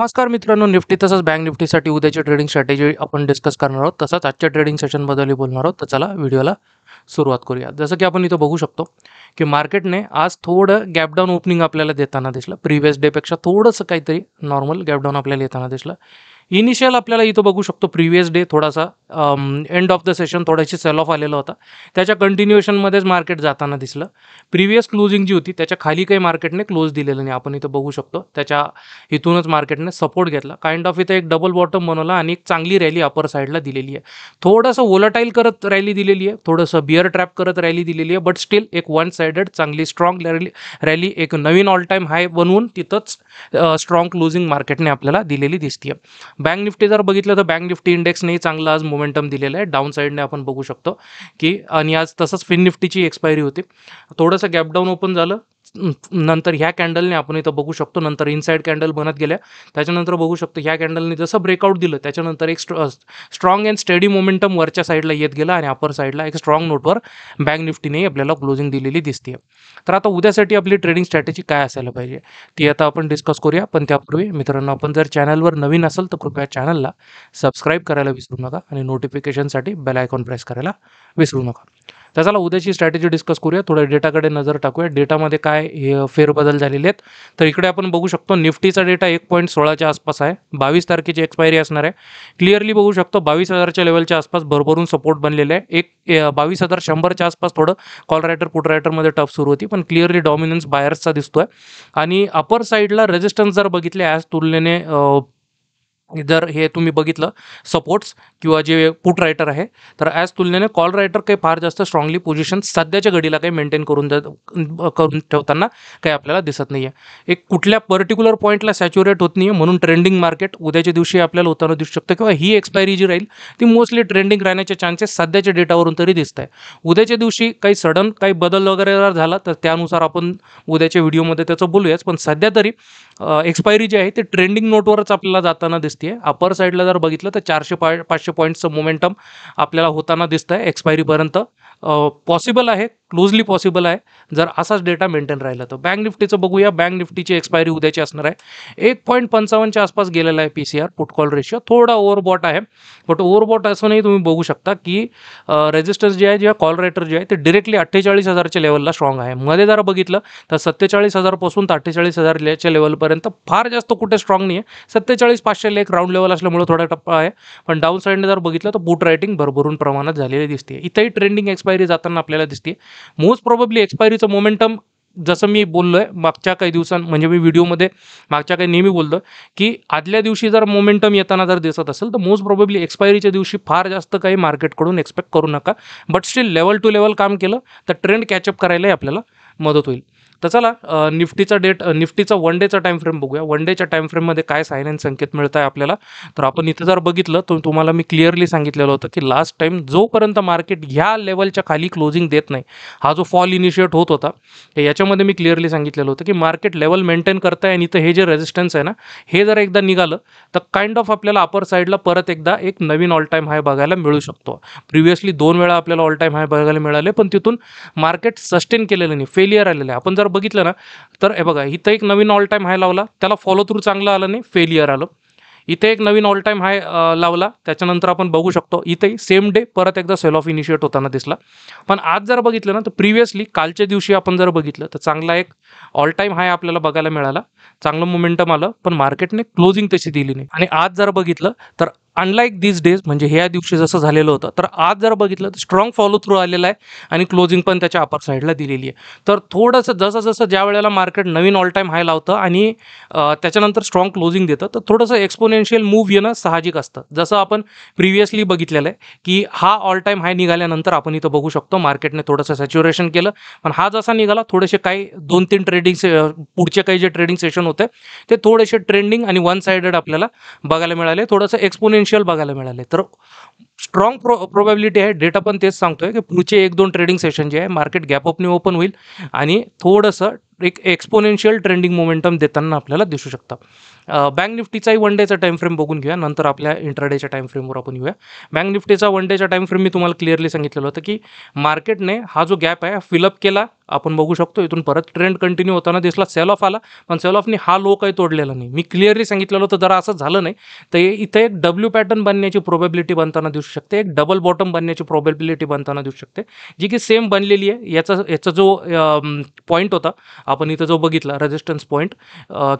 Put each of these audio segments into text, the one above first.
नमस्कार मित्रांनो, निफ्टी तसंच बँक निफ्टीसाठी उद्याची ट्रेडिंग स्ट्रॅटेजी आपण डिस्कस करणार आहोत. तसंच आजच्या ट्रेडिंग सेशनबद्दलही बोलणार आहोत. तर चला व्हिडिओला सुरुवात करूया. जसं की आपण इथं बघू शकतो की मार्केटने आज थोडं गॅप डाऊन ओपनिंग आपल्याला देताना दिसलं. प्रिव्हियस डेपेक्षा थोडंसं काहीतरी नॉर्मल गॅप डाऊन आपल्याला येताना दिसलं. इनिशियल आपल्याला इथं बघू शकतो प्रिव्हियस डे थोडासा एंड ऑफ द सेशन थोडीशी सेल ऑफ आलेला होता. त्याच्या कंटिन्युएशनमध्येच मार्केट जाताना दिसलं. प्रिव्हियस क्लोजिंग जी होती त्याच्या खाली काही मार्केटने क्लोज दिलेलं नाही. आपण इथं बघू शकतो त्याच्या इथूनच मार्केटने सपोर्ट घेतला. काइंड ऑफ इथं एक डबल बॉटम बनवला आणि एक चांगली रॅली अपर साईडला दिलेली आहे. थोडंसं वोलाटाईल करत रॅली दिलेली आहे, थोडंसं बिअर ट्रॅप करत रॅली दिलेली आहे. बट स्टील एक वन साइडेड चांगली स्ट्रॉंग रॅली एक नवीन ऑल टाईम हाय बनवून तिथंच स्ट्रॉंग क्लोजिंग मार्केटने आपल्याला दिलेली दिसते. बँक निफ्टी जर बघितलं तर बँक निफ्टी इंडेक्सने चांगला आज मोमेंटम दिलेलं आहे. डाऊन साईडने आपण बघू शकतो की आणि आज तसंच फिन निफ्टीची एक्सपायरी होती. थोडंसं गॅप डाऊन ओपन झालं. नंतर ह्या कॅन्डलने आपण इथं बघू शकतो नंतर इनसाइड कॅन्डल बनत गेल्या. त्याच्यानंतर बघू शकतो ह्या कॅन्डलने जसं ब्रेकआउट दिलं त्याच्यानंतर एक स्ट्रॉंग अँड स्टेडी मोमेंटम वरच्या साईडला येत गेला आणि अपर साईडला एक स्ट्रॉंग नोटवर बँक निफ्टीने आपल्याला क्लोजिंग दिलेली दिसते. तर आता उद्यासाठी आपली ट्रेडिंग स्ट्रॅटेजी काय असायला पाहिजे ती आता आपण डिस्कस करूया. पण त्यापूर्वी मित्रांनो, आपण जर चॅनलवर नवीन असेल तर कृपया चॅनलला सबस्क्राईब करायला विसरू नका आणि नोटिफिकेशनसाठी बेल आयकॉन प्रेस करायला विसरू नका. तर चला उद्याची स्ट्रॅटेजी डिस्कस करूया. थोड्या डेटाकडे नजर टाकूया. डेटामध्ये काय फेरबदल झालेले आहेत तर इकडे आपण बघू शकतो निफ्टीचा डेटा 1.16च्या आसपास आहे. 22 तारखेची एक्सपायरी असणार आहे. क्लिअरली बघू शकतो 22,000च्या लेवलच्या आसपास भरभरून सपोर्ट बनलेले आहे. एक 22,100च्या आसपास थोडं कॉल रायटर पुट रायटरमध्ये टफ सुरू होती, पण क्लिअरली डॉमिनन्स बायर्सचा दिसतोय. आणि अपर साईडला रेजिस्टन्स जर बघितले आज तुलनेने जर हे तुम्ही बघितलं सपोर्ट्स किंवा जे पुट रायटर आहे तर ॲज तुलनेने कॉल रायटर काही फार जास्त स्ट्रॉंगली पोझिशन सध्याच्या घडीला काही मेंटेन करून ठेवताना काही आपल्याला दिसत नाही आहे. एक कुठल्या पर्टिक्युलर पॉईंटला सॅच्युरेट होत नाही आहे, म्हणून ट्रेंडिंग मार्केट उद्याच्या दिवशी आपल्याला होताना दिसू शकतं किंवा ही एक्सपायरी जी राहील ती मोस्टली ट्रेंडिंग राहण्याचे चान्सेस सध्याच्या डेटावरून तरी दिसत आहे. उद्याच्या दिवशी काही सडन काही बदल वगैरे जर झाला तर त्यानुसार आपण उद्याच्या व्हिडिओमध्ये त्याचं बोलूयाच. पण सध्या तरी एक्सपायरी जी आहे ते ट्रेंडिंग नोटवरच आपल्याला जाताना दिसते. अपर साईडला जर बघितलं तर 400-500 पॉईंटचं मोमेंटम आपल्याला होताना दिसतं आहे एक्सपायरीपर्यंत. पॉसिबल आहे, क्लोजली पॉसिबल आहे जर असाच डेटा मेंटेन राहिला तर. बँक निफ्टीचं बघूया. बँक निफ्टीची एक्सपायरी उद्याची असणार आहे. 1.55च्या आसपास गेलेला आहे PCR पुट कॉल रेशिओ. थोडा ओव्हरबॉट आहे, बट ओव्हरबॉट असूनही तुम्ही बघू शकता की रेजिस्टन्स जे आहे जे कॉल रेटर जे आहे ते डिरेक्टली 48,000च्या लेवलला स्ट्रॉंग आहे. मध्ये जर बघितलं तर 47,000 पासून तर 48,000च्या लेवलपर्यंत फार जास्त कुठे स्ट्रॉंग नाही आहे. 47,500 एक राऊंड लेवल असल्यामुळे थोडा टप्पा आहे, पण डाऊन साईडने जर बघितलं तर बूट रायटिंग भरभरून प्रमाणात झालेली दिसते. इथंही ट्रेंडिंग एक्सपायरी जाताना आपल्याला दिसते. मोस्ट प्रोबेबली एक्सपायरीचं मोमेंटम जसं मी बोललो आहे मागच्या काही म्हणजे मी व्हिडिओमध्ये मागच्या काही नेहमी बोलतो की आदल्या दिवशी जर मोमेंटम येताना जर दिसत असेल तर मोस्ट प्रोबेबली एक्सपायरीच्या दिवशी फार जास्त काही मार्केटकडून एक्सपेक्ट करू नका. But still level to level काम केलं तर ट्रेंड कॅचअप करायलाही आपल्याला मदत होईल. तर चला निफ्टीचा वन डेचा टाइम फ्रेम बघूया. वन डेच्या टाइम फ्रेममध्ये काय साइन अँड संकेत मिळत आहे आपल्याला तर आपण इथं जर बघितलं तर तुम्हाला मी क्लिअरली सांगितलेलं होतं की लास्ट टाइम जोपर्यंत मार्केट ह्या लेवलच्या खाली क्लोजिंग देत नाही, हा जो फॉल इनिशिएट होत होता याच्यामध्ये मी क्लिअरली सांगितलेलं होतं की मार्केट लेवल मेंटेन करताय आणि इथं हे जे रेजिस्टन्स आहे ना हे जर एकदा निघालं तर काइंड ऑफ आपल्याला अपर साईडला परत एकदा एक नवीन ऑल टाईम हाय बघायला मिळू शकतो. प्रिव्हियसली 2 वेळा आपल्याला ऑल टाईम हाय बघायला मिळाले, पण तिथून मार्केट सस्टेन केलेलं नाही, फेलियर आलेलं आहे. आपण जर बघितलं ना तर हे बघा इथं एक नवीन ऑल टाईम हाय लावला, त्याला फॉलो थ्रू चांगलं आलं नाही, फेलियर आलं. इथे एक नवीन ऑल टाईम हाय लावला, त्याच्यानंतर आपण बघू शकतो इथेही सेम डे परत एकदा सेल ऑफ इनिशिएट होताना दिसला. पण आज जर बघितलं ना तर प्रिव्हियसली कालच्या दिवशी आपण जर बघितलं तर चांगला एक ऑल टाईम हाय आपल्याला बघायला मिळाला, चांगलं मोमेंटम आलं, पण मार्केटने क्लोजिंग तशी दिली नाही. आणि आज जर बघितलं तर अनलाईक दिस डेज म्हणजे ह्या दिवशी जसं झालेलं होतं तर आज जर बघितलं तर स्ट्रॉंग फॉलो थ्रू आलेला आहे आणि क्लोजिंग पण त्याच्या अपर साईडला दिलेली आहे. तर थोडंसं जसं ज्या वेळेला मार्केट नवीन ऑल टाईम हाय लावतं आणि त्याच्यानंतर स्ट्रॉंग क्लोजिंग देतं तर थोडंसं एक्सपोनेन्शियल मूव्ह येणं साहजिक असतं. जसं आपण प्रिव्हियसली बघितलेलं आहे की हा ऑल टाईम हाय निघाल्यानंतर आपण इथं बघू शकतो मार्केटने थोडंसं सॅच्युरेशन केलं, पण हा जसा निघाला थोडेसे काही 2-3 पुढचे काही जे ट्रेडिंग सेशन होते ते थोडेसे ट्रेंडिंग आणि वन साइडेड आपल्याला बघायला मिळाले, थोडंसं एक्सपोनेन्शियल बघायला मिळाले. तर स्ट्रॉंग प्रोबॅबिलिटी आहे, डेटा पण तेच सांगतोय की पुढचे 1-2 ट्रेडिंग सेशन जे आहे मार्केट गॅप अपने ओपन होईल आणि थोडंसं एक एक्सपोनेन्शियल ट्रेंडिंग मोमेंटम देताना आपल्याला दिसू शकतं. बँक निफ्टीचाही वन डेचा टाइम फ्रेम बघून घेऊया, नंतर आपल्या इंट्राडेच्या टाइम फ्रेमवर आपण येऊया. बँक निफ्टीचा वन डेचा टाइम फ्रेम मी तुम्हाला क्लिअरली सांगितलेलं होतं की मार्केटने हा जो गॅप आहे फिलअप केला. आपण बघू शकतो इथून परत ट्रेंड कंटिन्यू होताना दिसला, सेल ऑफ आला, पण सेल ऑफनी हा लो काही तोडलेला नाही. मी क्लिअरली सांगितलेलं होतं जर असं झालं नाही तर इथे एक डब्ल्यू पॅटर्न बनण्याची प्रोबॅबिलिटी बनताना दिसू शकते, एक डबल बॉटम बनण्याची प्रोबॅबिलिटी बनताना दिसू शकते, जी की सेम बनलेली आहे. याचा जो पॉईंट होता आपण इथं जो बघितला रेजिस्टन्स पॉईंट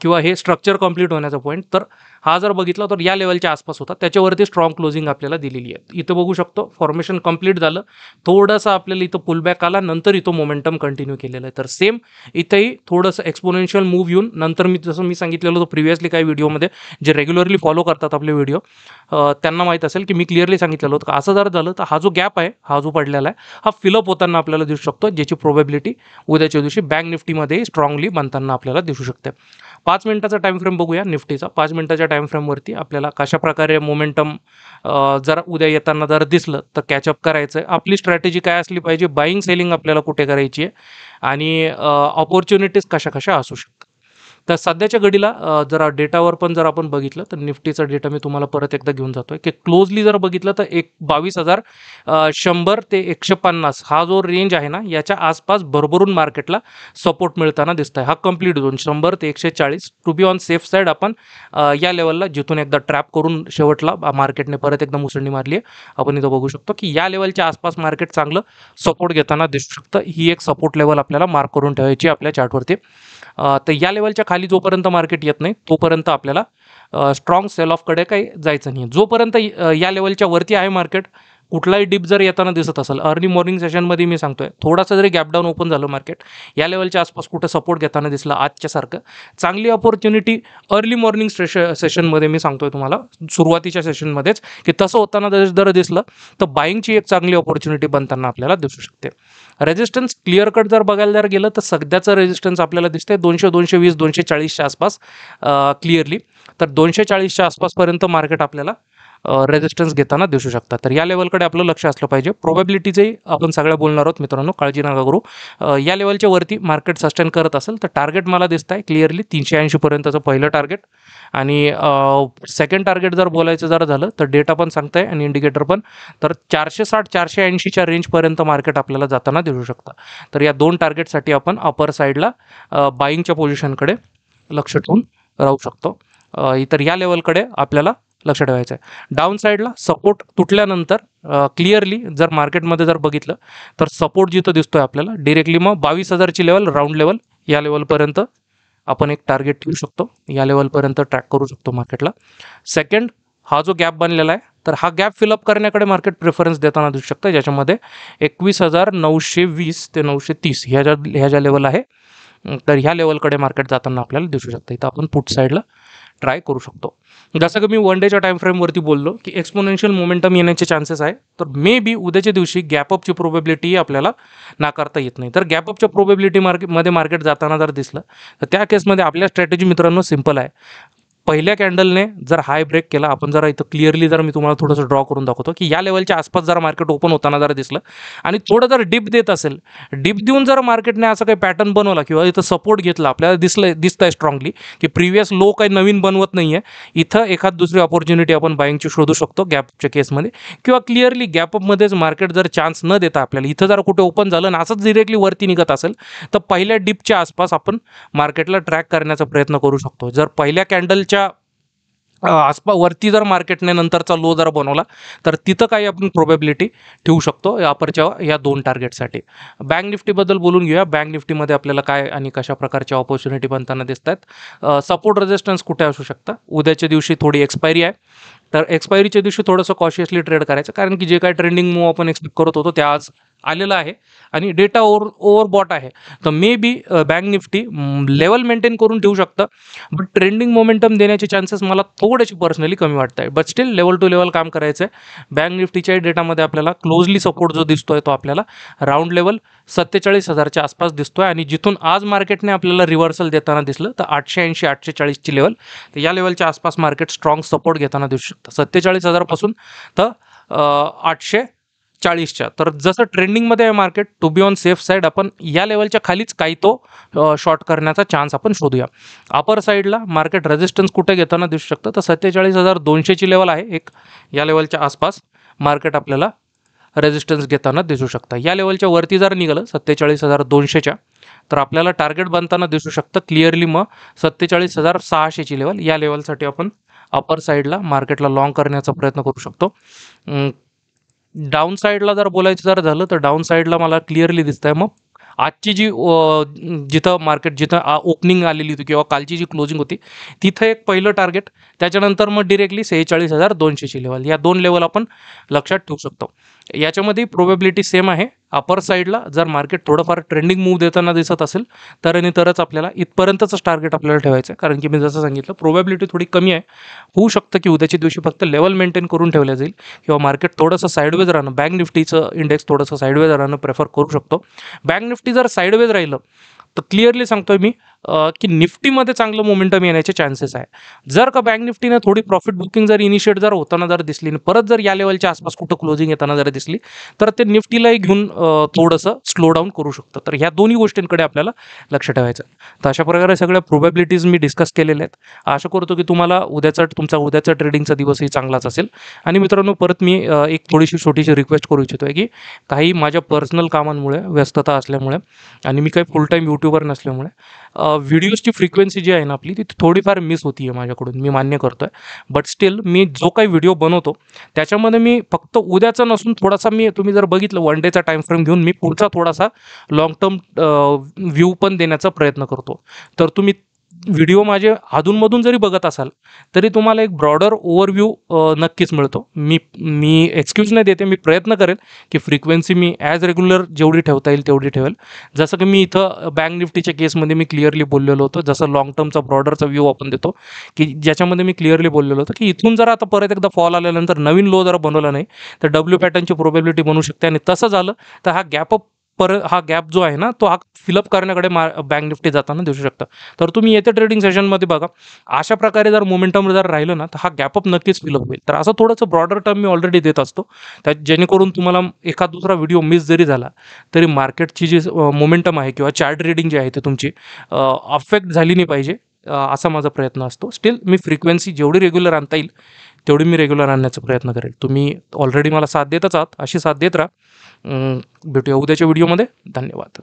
किंवा हे स्ट्रक्चर कंप्लीट होण्याचा पॉईंट, तर हा जर बघितला तर या लेवलच्या आसपास होता, त्याच्यावरती स्ट्रॉंग क्लोजिंग आपल्याला दिलेली आहे. इथं बघू शकतो फॉर्मेशन कंप्लीट झालं, थोडंसं आपल्याला इथं पुलबॅक आला, नंतर इथं मोमेंटम कंटिन्यू केलेलं आहे. तर सेम इथंही थोडंसं एक्सपोनेन्शियल मूव्ह येऊन नंतर जसं मी सांगितलेलं होतं प्रिव्हियसली काही व्हिडिओमध्ये, जे रेग्युलरली फॉलो करतात आपले व्हिडिओ त्यांना माहीत असेल की मी क्लिअरली सांगितलेलं होतं. असं जर झालं तर हा जो गॅप आहे, हा जो पडलेला आहे, हा फिलअप होताना आपल्याला दिसू शकतो, ज्याची प्रोबॅबिलिटी उद्याच्या दिवशी बँक निफ्टीमध्ये स्ट्रॉंगली बनताना आपल्याला दिसू शकते. 5 मिनिटाचा टाइम फ्रेम बघूया निफ्टीचा. 5 मिनिटाच्या टाइम फ्रेमवरती आपल्याला कशा प्रकारे मोमेंटम जर उद्या येताना जर दिसलं तर कॅचअप करायचं आहे. आपली स्ट्रॅटेजी काय असली पाहिजे, बाईंग सेलिंग आपल्याला कुठे करायची आहे आणि ऑपॉर्च्युनिटीज कशा कशा असू शकतात. तर सध्याच्या घडीला जरा डेटावर पण जर आपण बघितलं तर निफ्टीचा डेटा मी तुम्हाला परत एकदा घेऊन जातोय की क्लोजली जर बघितलं तर 22,100 ते 150 हा जो रेंज आहे ना, याच्या आसपास भरभरून मार्केटला सपोर्ट मिळताना दिसत आहे. हा कंप्लीट झोन 100 ते 140 to be on safe side आपण या लेवलला जिथून एकदा ट्रॅप करून शेवटला मार्केटने परत एकदा मुसंडी मारली आहे. आपण इथं बघू शकतो की या लेवलच्या आसपास मार्केट चांगलं सपोर्ट घेताना दिसू शकतं. ही एक सपोर्ट लेवल आपल्याला मार्क करून ठेवायची आपल्या चार्टवरती. तर या लेवलच्या खाली जोपर्यंत मार्केट येत नाही तोपर्यंत आपल्याला स्ट्रॉंग सेल ऑफकडे काही जायचं नाही. जोपर्यंत या लेवलच्या वरती आहे मार्केट, कुठलाही डिप जर येताना दिसत असेल, अर्ली मॉर्निंग सेशनमध्ये मी सांगतोय थोडासा जरी गॅप डाऊन ओपन झालं मार्केट, या लेवलच्या आसपास कुठं सपोर्ट घेताना दिसला आजच्यासारखं, चांगली अपॉर्च्युनिटी अर्ली मॉर्निंग सेशनमध्ये मी सांगतोय तुम्हाला सुरुवातीच्या सेशनमध्येच की तसं होताना जर दिसलं तर बाईंगची एक चांगली अपॉर्च्युनिटी बनताना आपल्याला दिसू शकते. रेजिस्टन्स क्लिअर कट जर बघायला जर गेलं तर सध्याचं रेजिस्टन्स आपल्याला दिसतंय 200, 220, 240च्या आसपास क्लिअरली. तर 240च्या आसपासपर्यंत मार्केट आपल्याला रेजिस्टन्स घेताना दिसू शकतात. तर या लेवलकडे आपलं लक्ष असलं पाहिजे. प्रोबॅबिलिटीचंही आपण सगळ्या बोलणार आहोत मित्रांनो, काळजी नका करू. या लेवलच्या वरती मार्केट सस्टेन करत असेल तर टार्गेट मला दिसत आहे क्लिअरली 380 पर्यंतचं पहिलं टार्गेट आणि सेकंड टार्गेट जर बोलायचं जर झालं तर डेटा पण सांगताय आणि इंडिकेटर पण, तर 460 480च्या रेंजपर्यंत मार्केट आपल्याला जाताना दिसू शकतं. तर या दोन टार्गेटसाठी आपण अपर साईडला बाईंगच्या पोझिशनकडे लक्ष ठेवून राहू शकतो. इतर या लेवलकडे आपल्याला लक्ष ठेवायचं आहे. डाऊन साईडला सपोर्ट तुटल्यानंतर क्लिअरली जर मार्केटमध्ये जर बघितलं तर सपोर्ट जिथं दिसतोय आपल्याला डिरेक्टली मग 22,000ची लेवल, राऊंड लेवल, या लेवलपर्यंत आपण एक टार्गेट ठेवू शकतो. या लेवलपर्यंत ट्रॅक करू शकतो मार्केटला. सेकंड, हा जो गॅप बनलेला आहे तर हा गॅप फिलअप करण्याकडे मार्केट प्रेफरन्स देताना दिसू शकतं, ज्याच्यामध्ये 21,920 ते 930 ह्या ज्या लेवल आहे, तर ह्या लेवलकडे मार्केट जाताना आपल्याला दिसू शकतं. इथं आपण पुट साईडला ट्राय करू शकतो. जसं की मी वन डेच्या टाइम फ्रेमवरती बोललो की एक्सपोनेन्शियल मोमेंटम येण्याचे चान्सेस आहे, तर मे बी उद्याच्या दिवशी गॅपअपची प्रोबॅबिलिटी आपल्याला नाकारता येत नाही. तर गॅपअपच्या प्रोबॅबिलिटी मार्केट जाताना जर दिसलं तर त्या केसमध्ये आपल्या स्ट्रॅटेजी मित्रांनो सिंपल आहे. पहिल्या कॅन्डलने जर हाय ब्रेक केला, आपण जरा इथं क्लिअरली जर मी तुम्हाला थोडंसं ड्रॉ करून दाखवतो की या लेवलच्या आसपास जर मार्केट ओपन होताना जर दिसलं आणि थोडं जर डिप देत असेल, डिप देऊन जर मार्केटने असं काही पॅटर्न बनवला किंवा इथं सपोर्ट घेतला, आपल्याला दिसतंय स्ट्रॉंगली की प्रिव्हियस लो काही नवीन बनवत नाही आहे, इथं एखाद दुसरी अपॉर्च्युनिटी आपण बाईंगची शोधू शकतो गॅपच्या केसमध्ये. किंवा क्लिअरली गॅपअपमध्येच मार्केट जर चान्स न देता आपल्याला इथं जर कुठे ओपन झालं आणि असंच डिरेक्टली वरती निघत असेल तर पहिल्या डिपच्या आसपास आपण मार्केटला ट्रॅक करण्याचा प्रयत्न करू शकतो. जर पहिल्या कॅन्डलच्या वरती जर मार्केटने नंतरचा लो जर बनवला तर तिथं काही आपण प्रोबॅबिलिटी ठेवू शकतो अपरच्या या दोन टार्गेटसाठी. बँक निफ्टीबद्दल बोलून घेऊया. बँक निफ्टीमध्ये आपल्याला काय आणि कशा प्रकारच्या ऑपॉर्च्युनिटी बनताना दिसत आहेत. सपोर्ट रेजिस्टन्स कुठे असू शकतं, उद्याच्या दिवशी थोडी एक्सपायरी आहे, तर एक्सपायरीच्या दिवशी थोडंसं कॉशियसली ट्रेड करायचं, कारण की जे काही ट्रेंडिंग मूव आपण एक्सपेक्ट करत होतो त्या आज आलेला आहे आणि डेटा ओव्हरबॉट आहे. तर maybe bank Nifty level maintain करून ठेवू शकतं, बट ट्रेंडिंग मोमेंटम देण्याचे चान्सेस मला थोडेसे पर्सनली कमी वाटत आहे. But still level to level काम करायचं आहे. बँक निफ्टीच्या डेटामध्ये आपल्याला क्लोजली सपोर्ट जो दिसतोय तो आपल्याला राऊंड लेवल 47,000च्या आसपास दिसतोय आणि जिथून आज मार्केटने आपल्याला रिव्हर्सल देताना दिसलं तर 880 840ची लेवल, तर या लेवलच्या आसपास मार्केट स्ट्रॉंग सपोर्ट घेताना दिसू शकतं. 47,000 पासून तर 40च्या. तर जसं ट्रेंडिंगमध्ये आहे market, to be on safe side आपण या लेवलच्या खालीच काही तो शॉर्ट करण्याचा चान्स आपण शोधूया. अपर साईडला मार्केट रेझिस्टन्स कुठे घेताना दिसू शकतं, तर 47,200 ची लेवल आहे एक. या लेवलच्या आसपास मार्केट आपल्याला रेझिस्टन्स घेताना दिसू शकतं. या लेवलच्या वरती जर निघालं 47,200च्या, तर आपल्याला टार्गेट बनताना दिसू शकतं क्लिअरली. मग 47,600 ची लेवल, या लेवलसाठी आपण अपर साईडला मार्केटला लाँग करण्याचा प्रयत्न करू शकतो. डाऊन साईडला जर बोलायचं जर झालं, तर डाऊन साईडला मला क्लिअरली दिसतंय मग आजची जी जिथं मार्केट जिथं ओपनिंग आलेली होती किंवा कालची जी क्लोजिंग होती, तिथं एक पहिलं टार्गेट, त्याच्यानंतर मग डिरेक्टली 46,200 ची लेवल, या 2 लेवल आपण लक्षात ठेवू शकतो. याच्यामध्ये प्रोबॅबिलिटी सेम आहे. अपर साईडला जर मार्केट थोडंफार ट्रेंडिंग मूव्ह देताना दिसत असेल तर आणि तरच आपल्याला इथपर्यंतच टार्गेट आपल्याला ठेवायचं आहे. कारण की मी जसं सांगितलं प्रोबॅबिलिटी थोडी कमी आहे. होऊ शकतं की उद्याच्या दिवशी फक्त लेवल मेंटेन करून ठेवल्या जाईल किंवा मार्केट थोडंसं साईडवेज राहणं, बँक निफ्टीचं इंडेक्स थोडंसं साईडवेज राहणं प्रेफर करू शकतो. बँक निफ्टी जर साईडवेज राहिलं तर क्लिअरली सांगतोय मी की निफ्टीमध्ये चांगलं मोमेंटम येण्याचे चान्सेस आहे. जर का बँक निफ्टीने थोडी प्रॉफिट बुकिंग जर इनिशिएट जर होताना जर दिसली आणि परत जर या लेवलच्या आसपास कुठं क्लोजिंग येताना जर दिसली, तर ते निफ्टीलाही घेऊन थोडंसं स्लो डाऊन करू शकतं. तर ह्या दोन्ही गोष्टींकडे आपल्याला लक्ष ठेवायचं. तर अशा प्रकारे सगळ्या प्रोबॅबिलिटीज मी डिस्कस केलेल्या आहेत. आशा करतो की तुम्हाला तुमचा उद्याचा ट्रेडिंगचा दिवसही चांगलाच असेल. आणि मित्रांनो, परत मी एक थोडीशी छोटीशी रिक्वेस्ट करू इच्छितो आहे की काही माझ्या पर्सनल कामांमुळे, व्यस्तता असल्यामुळे आणि मी काही फुल टाईम यूट्यूबर नसल्यामुळे व्हिडिओजची फ्रिक्वेन्सी जी आहे ना आपली, ती थोडीफार मिस होती आहे माझ्याकडून, मी मान्य करतो आहे. बट स्टील मी जो काही व्हिडिओ बनवतो त्याच्यामध्ये मी फक्त उद्याचा नसून थोडासा तुम्ही जर बघितलं वन डेचा टाईम फ्रेम घेऊन मी पुढचा थोडासा लाँग टर्म व्ह्यू पण देण्याचा प्रयत्न करतो. तर तुम्ही व्हिडिओ माझे अधूनमधून जरी बघत असाल तरी तुम्हाला एक ब्रॉडर ओव्हरव्ह्यू नक्कीच मिळतो. मी एक्सक्यूज नाही देते, मी प्रयत्न करेल की फ्रिक्वेन्सी मी ॲज रेग्युलर जेवढी ठेवता येईल तेवढी ठेवेल. जसं की मी इथं बँक निफ्टीच्या केसमध्ये मी क्लिअरली बोललेलो होतो, जसं लाँग टर्मचा ब्रॉडरचा व्ह्यू आपण देतो की ज्याच्यामध्ये मी क्लिअरली बोललेलो होतो की इथून जर आता परत एकदा फॉल आल्यानंतर नवीन लो जर बनवला नाही तर डब्ल्यू पॅटर्नची प्रोबॅबिलिटी बनू शकते. आणि तसं झालं तर हा गॅप जो आहे ना, तो हा फिलअप करण्याकडे बँक निफ्टी जाताना दिसू शकतं. तर तुम्ही येत्या ट्रेडिंग सेशनमध्ये बघा, अशा प्रकारे जर मोमेंटम जर राहिलं ना, तर हा गॅपअप नक्कीच फिलअप होईल. तर असं थोडंसं ब्रॉडर टर्म मी ऑलरेडी देत असतो, त्यात जेणेकरून तुम्हाला एखाद दुसरा व्हिडिओ मिस जरी झाला तरी मार्केटची जी मोमेंटम आहे किंवा चार्ट रीडिंग जी आहे ते तुमची अफेक्ट झाली नाही पाहिजे, असा माझा प्रयत्न असतो. स्टील मी फ्रिक्वेन्सी जेवढी रेग्युलर आणता येईल तेवढी मी रेग्युलर आणण्याचा प्रयत्न करेल. तुम्ही ऑलरेडी मला साथ देतच आहात, अशी साथ देत राहा. भेटूया उद्याच्या व्हिडिओमध्ये. धन्यवाद.